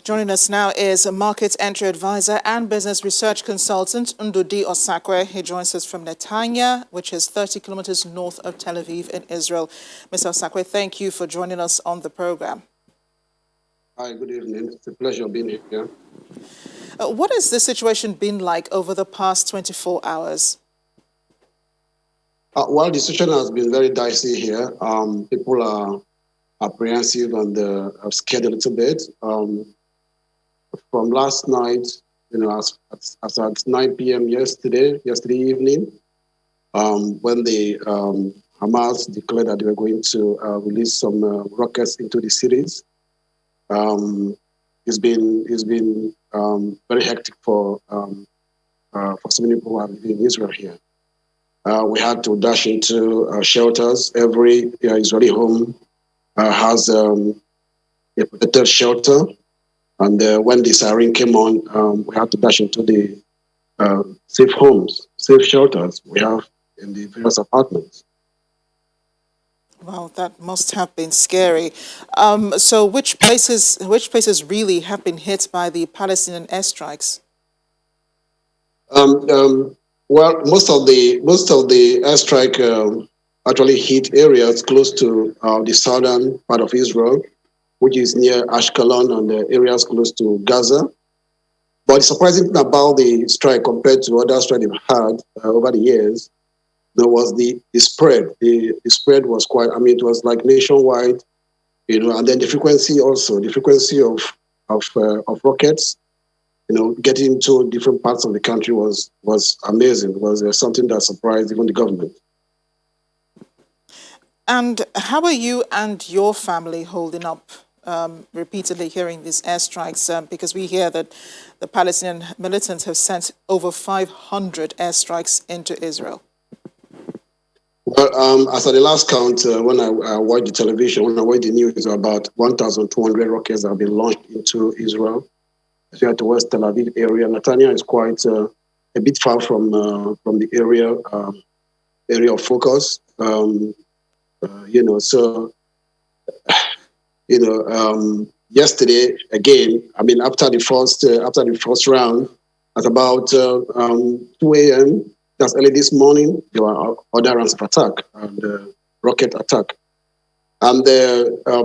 Joining us now is a market entry advisor and business research consultant, Ndudi Osakwe. He joins us from Netanya, which is 30 kilometers north of Tel Aviv in Israel. Mr. Osakwe, thank you for joining us on the program. Hi, good evening. It's a pleasure being here. What has the situation been like over the past 24 hours? Well, the situation has been very dicey here. People are apprehensive and are scared a little bit. From last night, as at 9 p.m. yesterday evening, when the Hamas declared that they were going to release some rockets into the cities, it's been very hectic for so many people who are living in Israel here. We had to dash into shelters. Every Israeli home has a protected shelter. And when the siren came on, we had to dash into the safe homes, safe shelters we have in the various apartments. Wow, that must have been scary. So which places really have been hit by the Palestinian airstrikes? Well, most of the airstrike actually hit areas close to the southern part of Israel, which is near Ashkelon and the areas close to Gaza. But the surprising thing about the strike compared to other strikes we've had over the years, there was the spread. The spread was quite. I mean, it was like nationwide, and then the frequency of rockets, getting to different parts of the country was amazing. It was something that surprised even the government. And how are you and your family holding up? Repeatedly hearing these airstrikes, because we hear that the Palestinian militants have sent over 500 airstrikes into Israel. Well, as at the last count, when I watched the television, when I watched the news, about 1,200 rockets have been launched into Israel, especially towards Tel Aviv area. Netanya is quite a bit far from the area of focus. Yesterday again. I mean, after the first round, at about 2 a.m. That's early this morning. There were other rounds of attack and rocket attack. And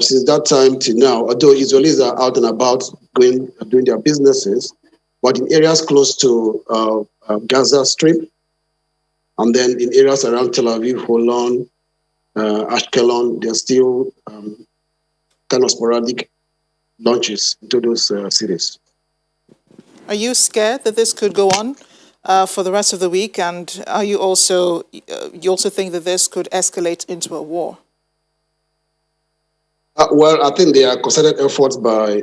since that time till now, although Israelis are out and about doing their businesses, but in areas close to Gaza Strip, and then in areas around Tel Aviv, Holon, Ashkelon, there's still kind of sporadic launches into those cities. Are you scared that this could go on for the rest of the week? And are you also think that this could escalate into a war? Well, I think there are concerted efforts by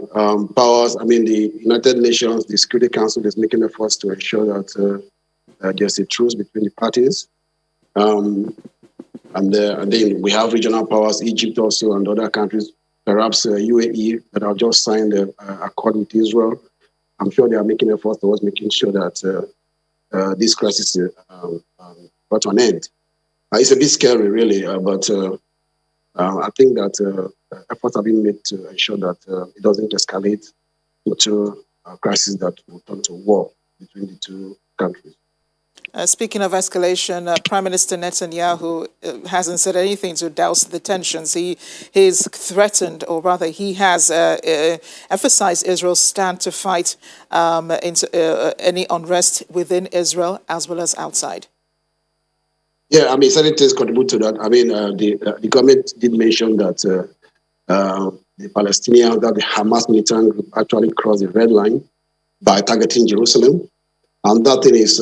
powers. I mean, the United Nations, the Security Council is making efforts to ensure that there's a truce between the parties. And then we have regional powers, Egypt also, and other countries, perhaps UAE, that have just signed an accord with Israel. I'm sure they are making efforts towards making sure that this crisis is brought to an end. It's a bit scary, really, but I think that efforts have been made to ensure that it doesn't escalate into a crisis that will turn to war between the two countries. Speaking of escalation, Prime Minister Netanyahu hasn't said anything to douse the tensions. He's threatened, or rather he has emphasized Israel's stand to fight any unrest within Israel as well as outside. Yeah, I mean, certain things contribute to that. I mean, the government did mention that the Palestinians, that the Hamas militant group actually crossed the red line by targeting Jerusalem. And that thing is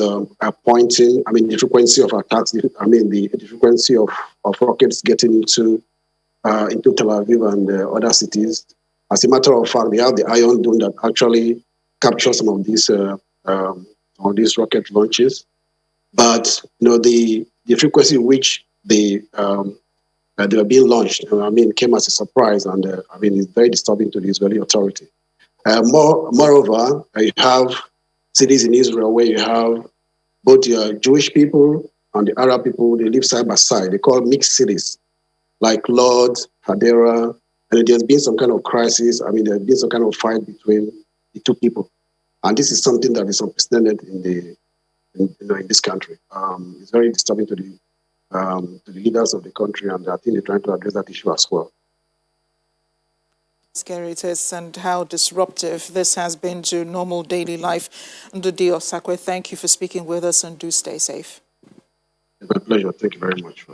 pointing, I mean, the frequency of attacks, the frequency of rockets getting into Tel Aviv and other cities. As a matter of fact, they have the Iron Dome that actually captures some of these rocket launches. But, the frequency which they were being launched, came as a surprise. And, it's very disturbing to the Israeli authority. Moreover, you have cities in Israel where you have both Jewish people and the Arab people. They live side by side. They call mixed cities, like Lod, Hadera. And there's been some kind of crisis. There's been some kind of fight between the two people. And this is something that is unprecedented in this country. It's very disturbing to the leaders of the country, and I think they're trying to address that issue as well. Scary it is, and how disruptive this has been to normal daily life. Ndudi Osakwe, thank you for speaking with us, and do stay safe. It's my pleasure. Thank you very much.